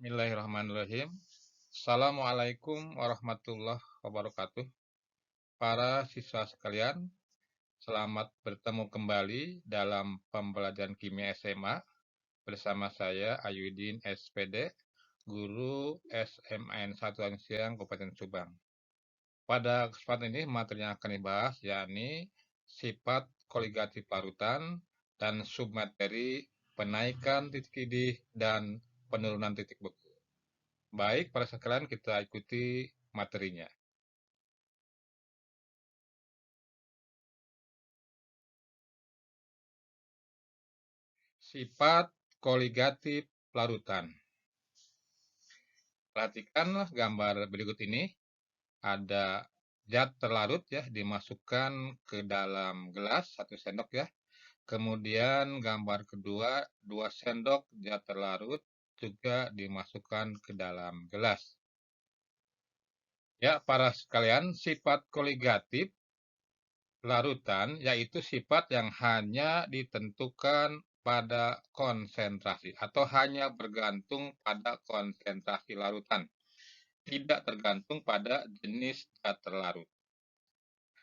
Bismillahirrahmanirrahim. Assalamualaikum warahmatullahi wabarakatuh. Para siswa sekalian, selamat bertemu kembali dalam pembelajaran kimia SMA bersama saya Ayudin SPD, guru SMAN Satuan Siang Kabupaten Subang. Pada kesempatan ini materi yang akan dibahas yakni sifat koligatif larutan dan submateri penaikan titik didih dan penurunan titik beku. Baik, para sekalian kita ikuti materinya. Sifat koligatif larutan. Perhatikanlah gambar berikut ini. Ada zat terlarut ya dimasukkan ke dalam gelas 1 sendok ya. Kemudian gambar kedua 2 sendok zat terlarut juga dimasukkan ke dalam gelas. Ya, para sekalian, sifat koligatif larutan yaitu sifat yang hanya ditentukan pada konsentrasi atau hanya bergantung pada konsentrasi larutan, tidak tergantung pada jenis zat terlarut.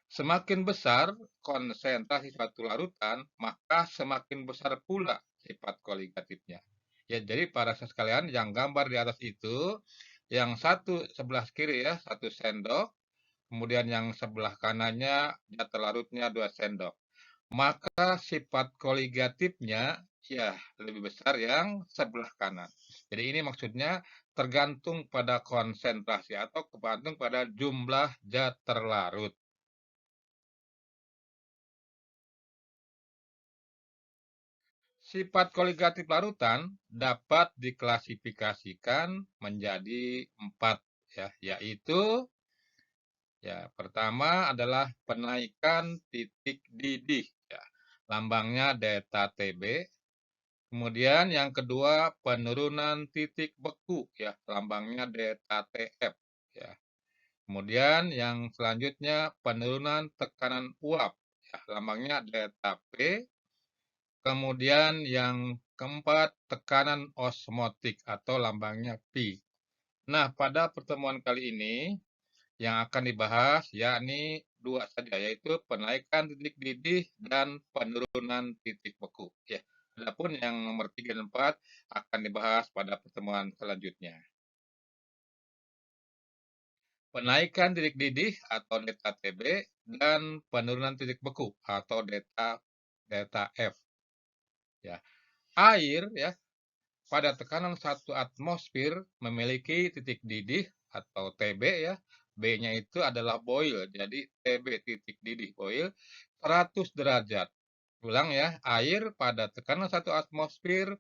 Semakin besar konsentrasi suatu larutan, maka semakin besar pula sifat koligatifnya. Ya, jadi para sekalian yang gambar di atas itu, yang satu sebelah kiri ya, 1 sendok, kemudian yang sebelah kanannya zat terlarutnya 2 sendok. Maka sifat koligatifnya ya lebih besar yang sebelah kanan. Jadi ini maksudnya tergantung pada konsentrasi atau tergantung pada jumlah zat terlarut. Sifat koligatif larutan dapat diklasifikasikan menjadi 4 ya, yaitu ya pertama adalah penaikan titik didih ya. Lambangnya delta TB. Kemudian yang kedua penurunan titik beku ya, lambangnya delta TF ya. Kemudian yang selanjutnya penurunan tekanan uap ya, lambangnya delta P. Kemudian yang keempat tekanan osmotik atau lambangnya P. Nah, pada pertemuan kali ini yang akan dibahas yakni 2 saja, yaitu penaikan titik didih dan penurunan titik beku ya. Adapun yang nomor 3 dan 4 akan dibahas pada pertemuan selanjutnya. Penaikan titik didih atau delta TB dan penurunan titik beku atau delta F ya. Air ya pada tekanan 1 atmosfer memiliki titik didih atau TB ya. B-nya itu adalah boil. Jadi TB titik didih boil 100 derajat. Ulang ya, air pada tekanan 1 atmosfer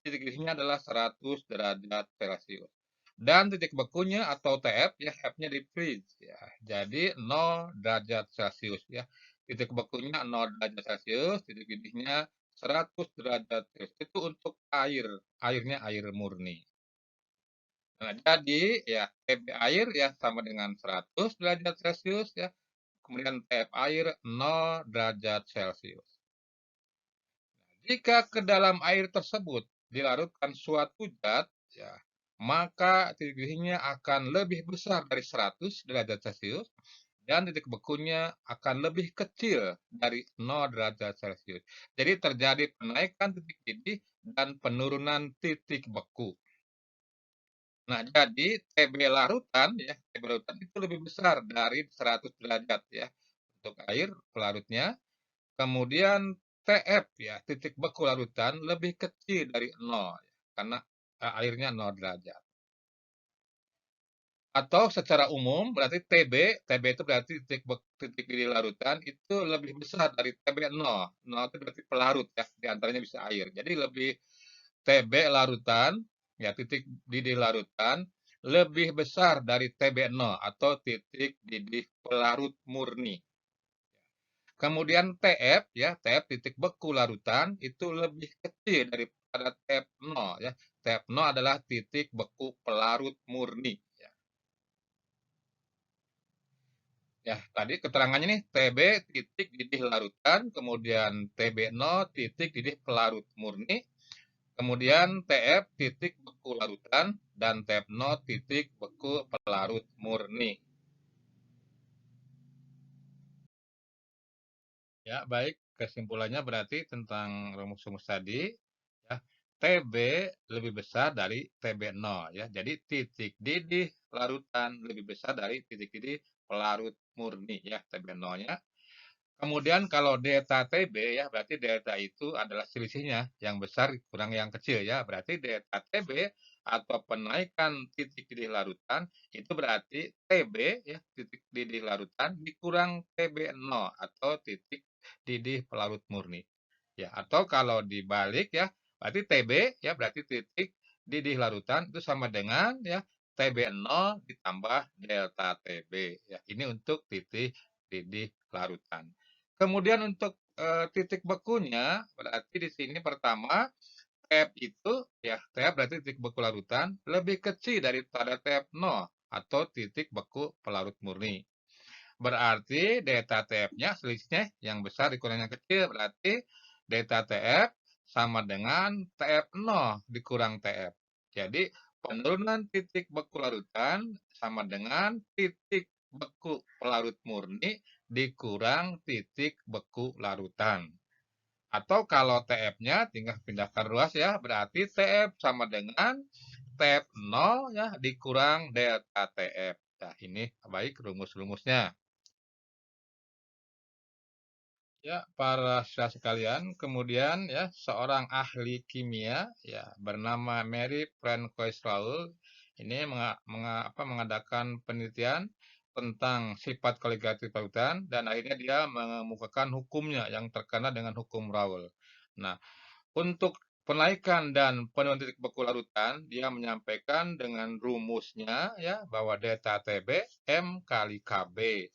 titik didihnya adalah 100 derajat Celcius. Dan titik bekunya atau TF ya, F-nya di freeze ya. Jadi 0 derajat Celcius ya. Titik bekunya 0 derajat Celcius, titik didihnya 100 derajat Celcius. Itu untuk air, airnya air murni. Nah, jadi ya TB air ya sama dengan 100 derajat Celcius ya. Kemudian TF air 0 derajat Celcius. Jika ke dalam air tersebut dilarutkan suatu zat, ya, maka titik didihnya akan lebih besar dari 100 derajat Celcius dan titik bekunya akan lebih kecil dari 0 derajat Celcius. Jadi terjadi penaikan titik didih dan penurunan titik beku. Nah, jadi TB larutan ya, TB larutan itu lebih besar dari 100 derajat ya untuk air pelarutnya. Kemudian TF ya, titik beku larutan lebih kecil dari 0 ya, karena airnya 0 derajat. Atau secara umum berarti TB, TB itu berarti titik didih larutan itu lebih besar dari TB 0. 0 itu berarti pelarut ya, di antaranya bisa air. Jadi lebih TB larutan ya, titik didih larutan lebih besar dari TB 0 atau titik didih pelarut murni. Kemudian TF ya, TF titik beku larutan itu lebih kecil daripada TF 0 ya. TF 0 adalah titik beku pelarut murni ya. Ya, tadi keterangannya nih TB titik didih larutan, kemudian TB 0 titik didih pelarut murni, Kemudian TF titik beku larutan dan TF0 titik beku pelarut murni. Ya, baik. Kesimpulannya berarti tentang rumus-rumus tadi, ya, TB lebih besar dari TB0 ya. Jadi titik didih larutan lebih besar dari titik didih pelarut murni ya, TB0-nya. Kemudian kalau delta TB ya, berarti delta itu adalah selisihnya, yang besar kurang yang kecil ya. Berarti delta TB atau penaikan titik didih larutan itu berarti TB ya, titik didih larutan dikurang TB0 atau titik didih pelarut murni. Ya, atau kalau dibalik ya, berarti TB ya berarti titik didih larutan itu sama dengan ya TB0 ditambah delta TB ya. Ini untuk titik didih larutan. Kemudian untuk titik bekunya berarti di sini pertama TF itu ya TF berarti titik beku larutan lebih kecil daripada TF0 atau titik beku pelarut murni. Berarti delta TF-nya selisihnya yang besar dikurang yang kecil berarti delta TF sama dengan TF0 dikurang TF. Jadi penurunan titik beku larutan sama dengan titik beku pelarut murni dikurang titik beku larutan. Atau kalau TF-nya tinggal pindahkan ruas ya, berarti TF sama dengan TF0 ya dikurang delta TF. Nah, ini baik rumus-rumusnya. Ya, para siswa sekalian, kemudian ya seorang ahli kimia ya bernama Mary Francois Raoul ini mengadakan penelitian tentang sifat koligatif larutan dan akhirnya dia mengemukakan hukumnya yang terkenal dengan hukum Raoul. Nah, untuk penaikan dan penurunan titik beku larutan, dia menyampaikan dengan rumusnya ya bahwa delta TB M kali KB.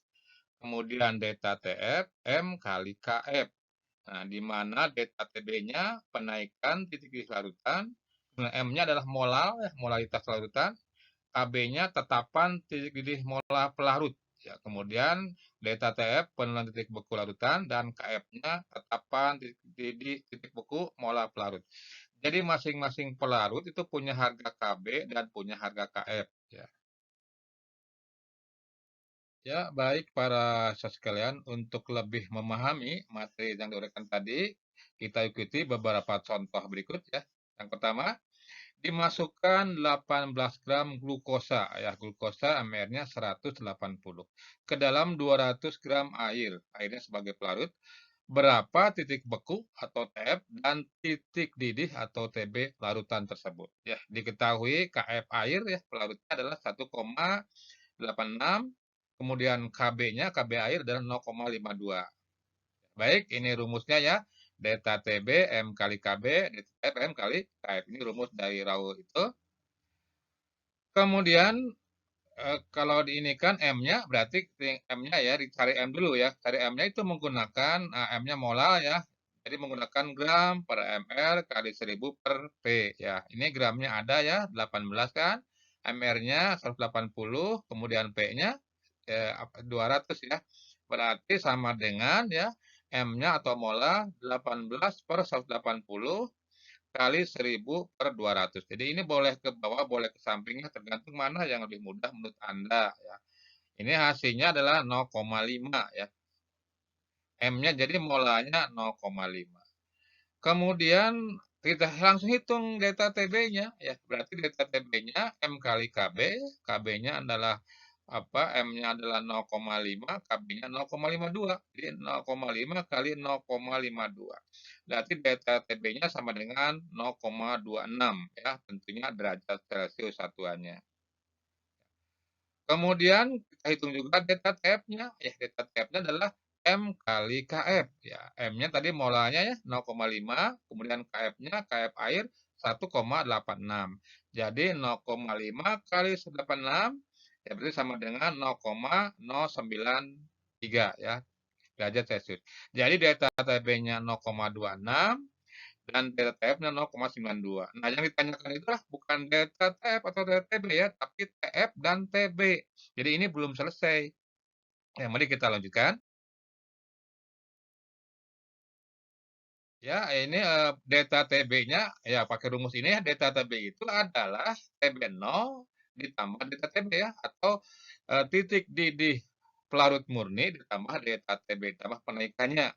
Kemudian delta TF, M kali KF. Nah, di mana delta TB-nya penaikan titik didih larutan, M-nya adalah molal, ya, molaritas larutan, KB-nya tetapan titik didih molar pelarut. Ya, kemudian delta TF penurunan titik beku larutan dan KF-nya tetapan titik beku molar pelarut. Jadi masing-masing pelarut itu punya harga KB dan punya harga KF. Ya. Ya, baik para siswa sekalian, untuk lebih memahami materi yang diuraikan tadi, kita ikuti beberapa contoh berikut ya. Yang pertama, dimasukkan 18 gram glukosa, ya glukosa MR-nya 180 ke dalam 200 gram air, airnya sebagai pelarut. Berapa titik beku atau TF dan titik didih atau TB larutan tersebut? Ya, diketahui KF air ya pelarutnya adalah 1,86, kemudian KB-nya KB air adalah 0,52. Baik, ini rumusnya ya. Delta TB M kali KB, delta TF M kali KF. Ini rumus dari Raoul itu. Kemudian kalau diinikan M-nya berarti M-nya ya dicari M dulu ya. Cari M-nya itu menggunakan M-nya molar ya. Jadi menggunakan gram per ml kali 1000 per P ya. Ini gramnya ada ya 18 kan. MR-nya 180, kemudian P-nya 200 ya. Berarti sama dengan ya M-nya atau molar 18 per 180 kali 1000 per 200. Jadi ini boleh ke bawah, boleh ke sampingnya, tergantung mana yang lebih mudah menurut Anda. Ya. Ini hasilnya adalah 0,5 ya. M-nya jadi molanya 0,5. Kemudian kita langsung hitung delta TB-nya ya. Berarti delta TB-nya M kali KB, KB-nya adalah apa? M-nya adalah 0,5, KB-nya 0,52. Jadi 0,5 kali 0,52. Berarti delta TB-nya sama dengan 0,26 ya, tentunya derajat Celcius satuannya. Kemudian kita hitung juga delta TF-nya. Ya, delta TF-nya adalah M kali KF. Ya, M-nya tadi molarnya ya 0,5, kemudian KF-nya KF air 1,86. Jadi 0,5 kali 186 ya berarti sama dengan 0,093 ya derajat Celcius. Jadi delta TB-nya 0,26 dan delta TF-nya 0,92. Nah, yang ditanyakan itu bukan delta TF atau delta TB ya, tapi TF dan TB. Jadi ini belum selesai. Ya, mari kita lanjutkan. Ya, ini, delta TB-nya ya pakai rumus ini ya, delta TB itu adalah TB0 ditambah delta TB ya, atau, titik didih pelarut murni ditambah delta TB, tambah penaikannya.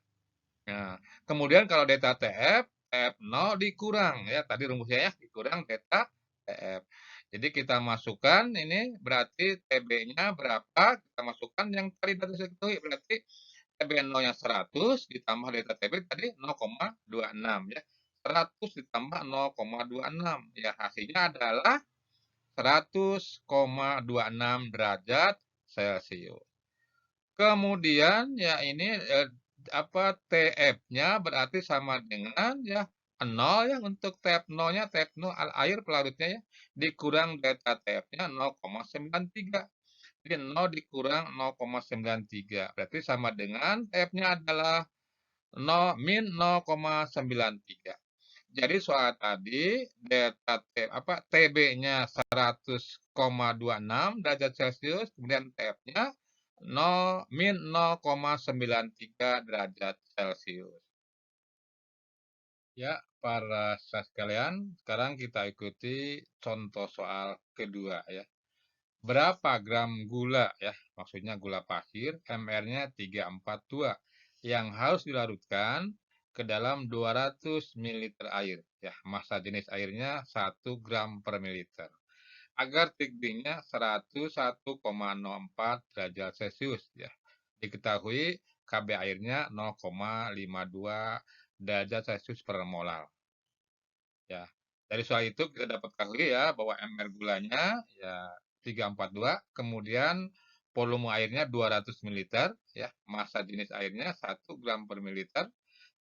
Nah, kemudian kalau delta TF, TF0 dikurang ya, tadi rumusnya ya, dikurang delta TF. Jadi kita masukkan ini berarti TB-nya berapa, kita masukkan yang tadi sudah diketahui, berarti TB0-nya 100 ditambah delta TB tadi 0,26 ya. 100 ditambah 0,26 ya, hasilnya adalah 100,26 derajat Celcius. Kemudian ya ini apa TF-nya berarti sama dengan ya 0 ya untuk TF0-nya, TF0 air pelarutnya ya, dikurang delta TF-nya 0,93. Jadi 0 dikurang 0,93 berarti sama dengan TF-nya adalah 0 min 0,93. Jadi soal tadi delta T apa TB-nya 100,26 derajat Celcius, kemudian TF-nya 0 min 0,93 derajat Celcius. Ya, para siswa sekalian, sekarang kita ikuti contoh soal kedua ya. Berapa gram gula ya, maksudnya gula pasir, MR-nya 342 yang harus dilarutkan ke dalam 200 ml air ya, massa jenis airnya 1 gram per mililiter. Agar tingginya 101,04 derajat Celcius ya. Diketahui KB airnya 0,52 derajat Celcius per molar. Ya. Dari soal itu kita dapat ketahui ya bahwa MR gulanya ya 342, kemudian volume airnya 200 ml ya, massa jenis airnya 1 gram per mililiter.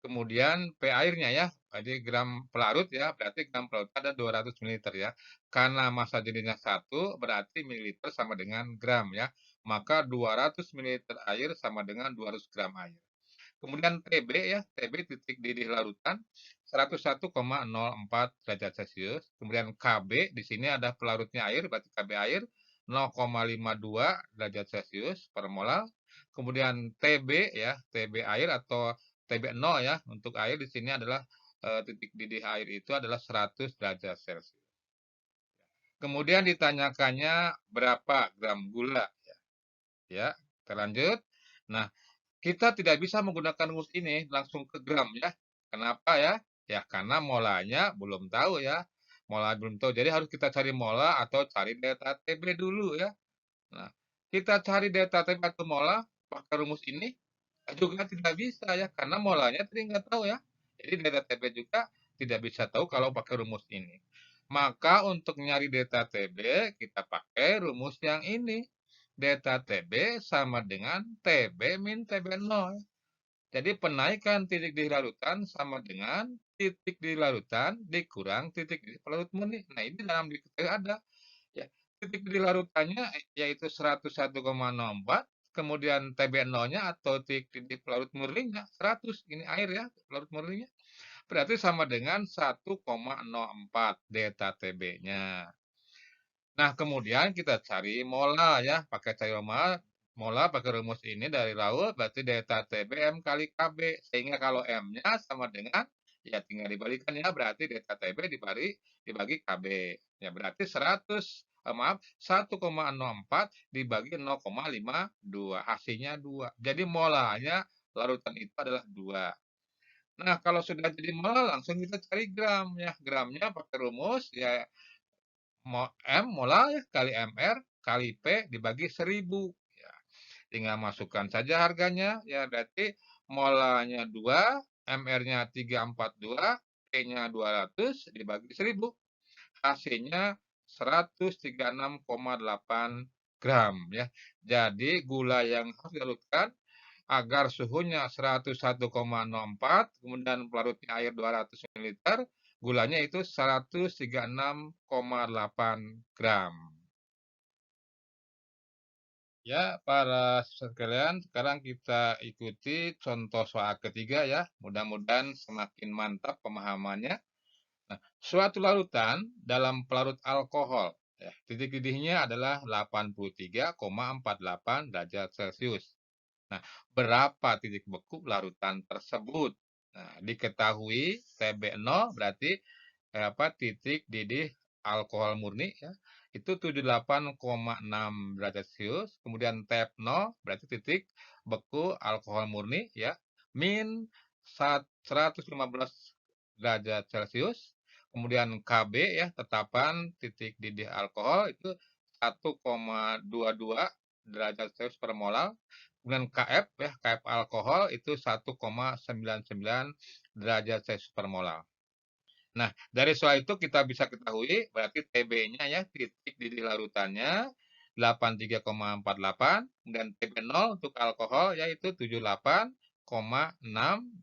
Kemudian P airnya ya, jadi gram pelarut ya, berarti gram pelarut ada 200 ml ya. Karena massa jenisnya 1, berarti mililiter sama dengan gram ya. Maka 200 ml air sama dengan 200 gram air. Kemudian TB ya, TB titik didih larutan 101,04 derajat Celcius. Kemudian KB di sini ada pelarutnya air, berarti KB air 0,52 derajat Celcius per molar. Kemudian TB ya, TB air atau TB0 ya, untuk air di sini adalah titik didih air itu adalah 100 derajat Celcius. Kemudian ditanyakannya berapa gram gula ya. Ya, kita lanjut. Nah, kita tidak bisa menggunakan rumus ini langsung ke gram ya. Kenapa ya? Ya karena molanya belum tahu ya. Mola belum tahu. Jadi harus kita cari mola atau cari delta TB dulu ya. Nah, kita cari delta TB atau mola pakai rumus ini juga tidak bisa ya karena molanya tadi nggak tahu ya. Jadi delta TB juga tidak bisa tahu kalau pakai rumus ini. Maka untuk nyari delta TB kita pakai rumus yang ini. Delta TB sama dengan TB min TB0. Jadi penaikan titik di larutan sama dengan titik di larutan dikurang titik di pelarut murni. Nah, ini dalam diketahui ada. Ya, titik di larutannya yaitu 101,04, kemudian TB0-nya atau titik di pelarut murninya 100. Ini air ya, pelarut murninya. Berarti sama dengan 1,04 delta TB-nya. Nah, kemudian kita cari mola ya, pakai cari mola pakai rumus ini dari laut berarti delta TB M kali KB. Sehingga kalau M-nya sama dengan ya tinggal dibalikan ya, berarti delta TB dibagi KB. Ya, berarti 1,04 dibagi 0,52, hasilnya 2. Jadi molanya larutan itu adalah 2. Nah, kalau sudah jadi mola langsung kita cari gram ya. Gramnya pakai rumus ya M molar ya, kali MR kali P dibagi 1000. Ya, tinggal masukkan saja harganya. Ya, berarti molanya 2, MR-nya 342, P-nya 200 dibagi 1000. Hasilnya 136,8 gram ya. Jadi gula yang harus dilarutkan agar suhunya 101,04, kemudian pelarutnya air 200 ml, gulanya itu 136,8 gram. Ya, para siswa sekalian, sekarang kita ikuti contoh soal ketiga ya. Mudah-mudahan semakin mantap pemahamannya. Nah, suatu larutan dalam pelarut alkohol, ya, titik didihnya adalah 83,48 derajat Celcius. Nah, berapa titik beku larutan tersebut? Nah, diketahui TB0 berarti titik didih alkohol murni ya, itu 78,6 derajat Celcius. Kemudian tab 0 berarti titik beku alkohol murni ya, min 115 derajat Celcius. Kemudian KB ya, tetapan titik didih alkohol itu 1,22 derajat Celcius per molar. Kemudian KF ya, KF alkohol itu 1,99 derajat Celcius per molar. Nah, dari soal itu kita bisa ketahui berarti TB-nya ya, titik didih larutannya 83,48 dan TB0 untuk alkohol yaitu 78,6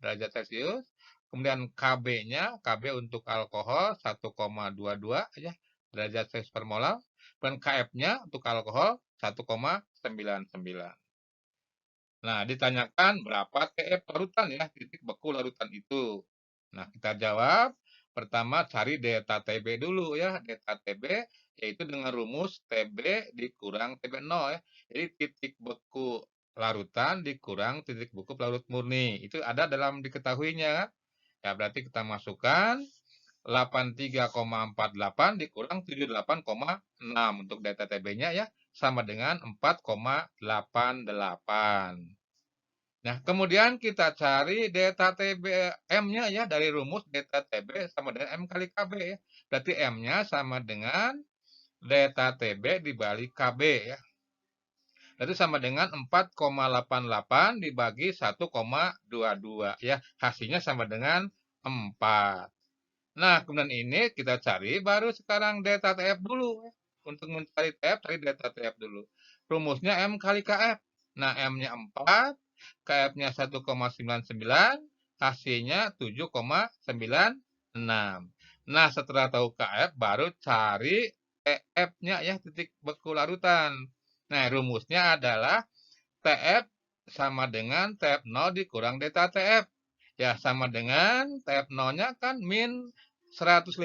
derajat Celcius. Kemudian KB-nya, KB untuk alkohol 1,22 ya derajat Celcius per molar dan KF-nya untuk alkohol 1,99. Nah, ditanyakan berapa TF larutan ya, titik beku larutan itu. Nah, kita jawab. Pertama, cari delta TB dulu ya. Delta TB yaitu dengan rumus TB dikurang TB0 ya. Jadi, titik beku larutan dikurang titik beku pelarut murni. Itu ada dalam diketahuinya. Ya, berarti kita masukkan 83,48 dikurang 78,6 untuk delta TB-nya ya. Sama dengan 4,88. Nah, kemudian kita cari delta TB-M-nya ya, dari rumus delta TB sama dengan M kali KB ya. Berarti M-nya sama dengan delta TB dibagi KB ya. Berarti sama dengan 4,88 dibagi 1,22 ya. Hasilnya sama dengan 4. Nah, kemudian ini kita cari baru sekarang delta TF dulu ya. Untuk mencari TF, cari delta TF dulu. Rumusnya M kali KF. Nah, M-nya 4, KF-nya 1,99, hasilnya 7,96. Nah, setelah tahu KF, baru cari TF-nya ya, titik beku larutan. Nah, rumusnya adalah TF sama dengan TF0 dikurang delta TF. Ya, sama dengan TF0-nya kan min 115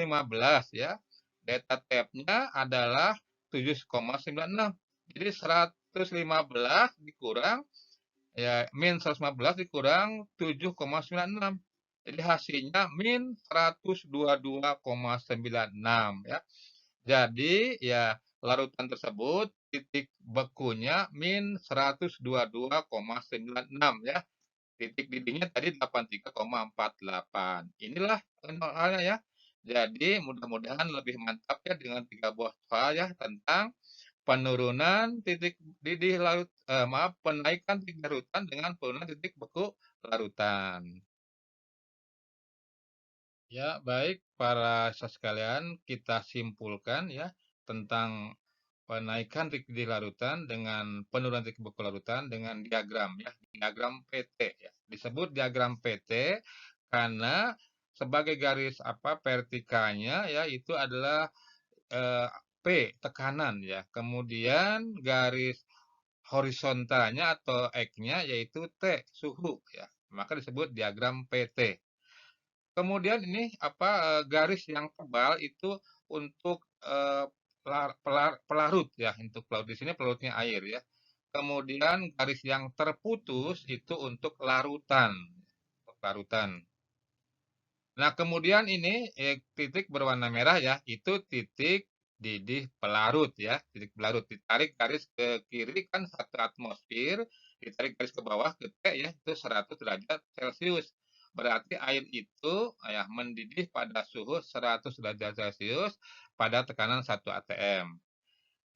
ya. Delta TF-nya adalah 7,96. Jadi 115 dikurang ya min 115 dikurang 7,96. Jadi hasilnya min 122,96 ya. Jadi ya larutan tersebut titik bekunya min 122,96 ya. Titik didihnya tadi 83,48. Inilah halnya ya. Jadi mudah-mudahan lebih mantap ya dengan 3 buah soal ya tentang penurunan titik didih penaikan titik larutan dengan penurunan titik beku larutan. Ya, baik para siswa sekalian, kita simpulkan ya tentang penaikan titik didih larutan dengan penurunan titik beku larutan dengan diagram ya, diagram PT ya. Disebut diagram PT karena sebagai garis vertikalnya ya itu adalah P tekanan ya. Kemudian garis horizontalnya atau X-nya yaitu T suhu ya. Maka disebut diagram PT. Kemudian ini garis yang tebal itu untuk pelarut ya, untuk pelarut di sini pelarutnya air ya. Kemudian garis yang terputus itu untuk larutan, larutan. Nah, kemudian ini titik berwarna merah ya, itu titik didih pelarut ya, titik pelarut. Ditarik garis ke kiri kan 1 atmosfer, ditarik garis ke bawah ke T ya, itu 100 derajat Celcius. Berarti air itu ya mendidih pada suhu 100 derajat Celcius pada tekanan 1 atm.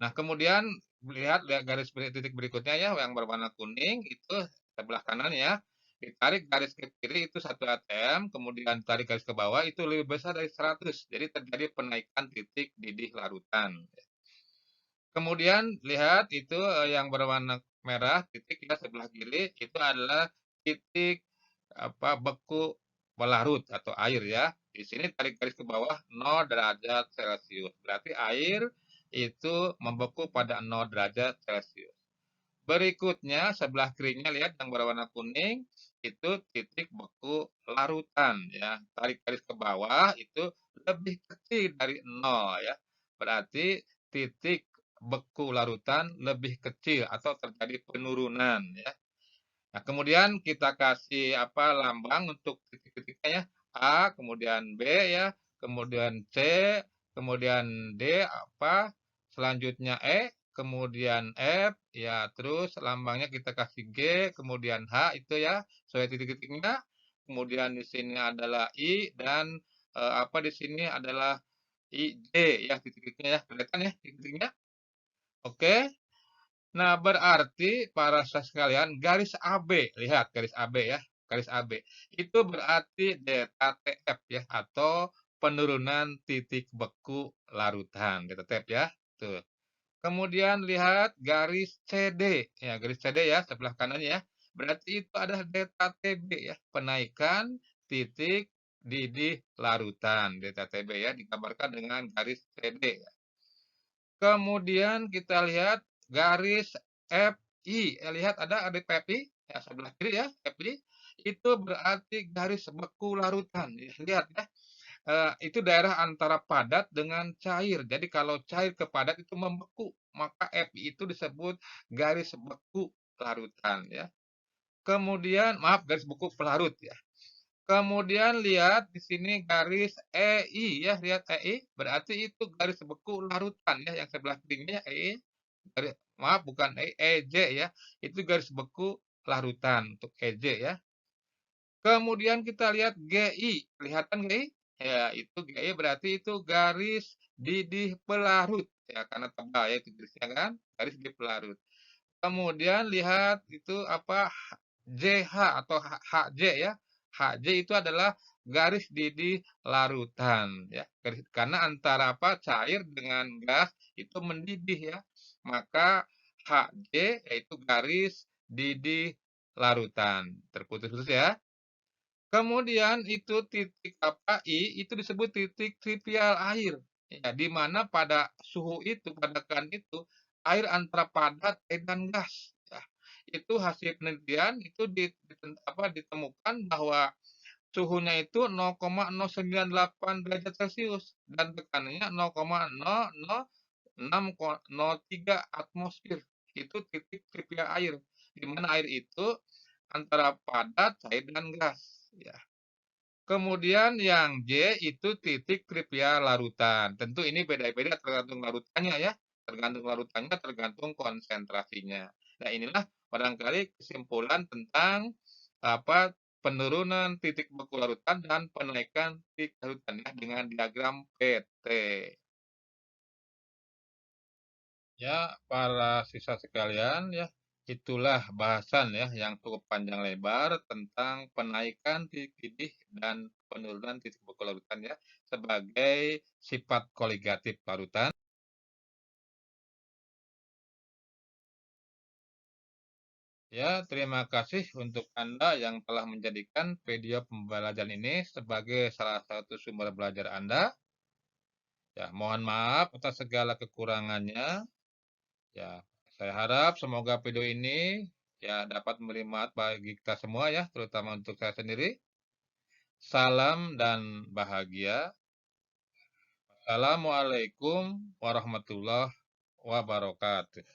Nah, kemudian lihat garis titik berikutnya ya, yang berwarna kuning itu sebelah kanan ya. Ditarik garis ke kiri itu 1 atm, kemudian tarik garis ke bawah itu lebih besar dari 100. Jadi terjadi penaikan titik didih larutan. Kemudian lihat itu yang berwarna merah titik ya sebelah kiri itu adalah titik beku pelarut atau air ya. Di sini tarik garis ke bawah 0 derajat Celcius. Berarti air itu membeku pada 0 derajat Celcius. Berikutnya sebelah kirinya lihat yang berwarna kuning itu titik beku larutan ya. Tarik garis ke bawah itu lebih kecil dari 0 ya. Berarti titik beku larutan lebih kecil atau terjadi penurunan ya. Nah, kemudian kita kasih apa lambang untuk titik-titiknya ya. A, kemudian B ya, kemudian C, kemudian D apa, selanjutnya E, kemudian F, ya terus lambangnya kita kasih G, kemudian H itu ya, sesuai titik-titiknya. Kemudian di sini adalah I dan apa di sini adalah IJ ya titik-titiknya ya, kelihatan ya titik-titiknya. Oke. Nah, berarti para siswa sekalian, garis AB, lihat garis AB ya, garis AB. Itu berarti delta TF ya, atau penurunan titik beku larutan, delta TF ya. Tuh. Kemudian lihat garis CD, ya garis CD ya, sebelah kanannya ya. Berarti itu adalah delta TB ya, penaikan titik didih larutan, delta TB ya, digambarkan dengan garis CD. Kemudian kita lihat garis FI. Lihat ada FI, ya sebelah kiri ya, FI. Itu berarti garis beku larutan. Lihat ya, itu daerah antara padat dengan cair. Jadi kalau cair ke padat itu membeku, maka FI itu disebut garis beku larutan ya. Kemudian, maaf garis beku pelarut ya. Kemudian lihat di sini garis EI ya, lihat EI, berarti itu garis beku larutan ya, yang sebelah kirinya EI, maaf bukan EI, EJ ya, itu garis beku larutan untuk EJ ya. Kemudian kita lihat GI, kelihatan GI? Ya, itu GI berarti itu garis didih pelarut ya, karena tebal ya itu garisnya kan, garis didih pelarut. Kemudian lihat itu apa JH atau HJ ya. HJ itu adalah garis didih larutan ya. Karena antara apa cair dengan gas itu mendidih ya. Maka HJ yaitu garis didih larutan. Terputus-putus ya. Kemudian itu titik apa I itu disebut titik trivial air. Ya, di mana pada suhu itu, pada tekanan itu, air antara padat dan gas. Ya. Itu hasil penelitian itu ditemukan bahwa suhunya itu 0,098 derajat Celcius dan tekanannya 0,000603 atmosfer. Itu titik trivial air, di mana air itu antara padat, cair, dan gas. Ya. Kemudian yang J itu titik trivial larutan. Tentu ini beda-beda tergantung larutannya ya. Tergantung larutannya, tergantung konsentrasinya. Nah, inilah barangkali kesimpulan tentang apa penurunan titik beku larutan dan penaikan titik larutan ya dengan diagram PT. Ya, para siswa sekalian ya, itulah bahasan ya yang cukup panjang lebar tentang penaikan titik didih dan penurunan titik beku larutan ya sebagai sifat koligatif larutan. Ya, terima kasih untuk Anda yang telah menjadikan video pembelajaran ini sebagai salah satu sumber belajar Anda. Ya, mohon maaf atas segala kekurangannya. Ya, saya harap semoga video ini ya dapat memberi manfaat bagi kita semua ya, terutama untuk saya sendiri. Salam dan bahagia. Assalamualaikum warahmatullahi wabarakatuh.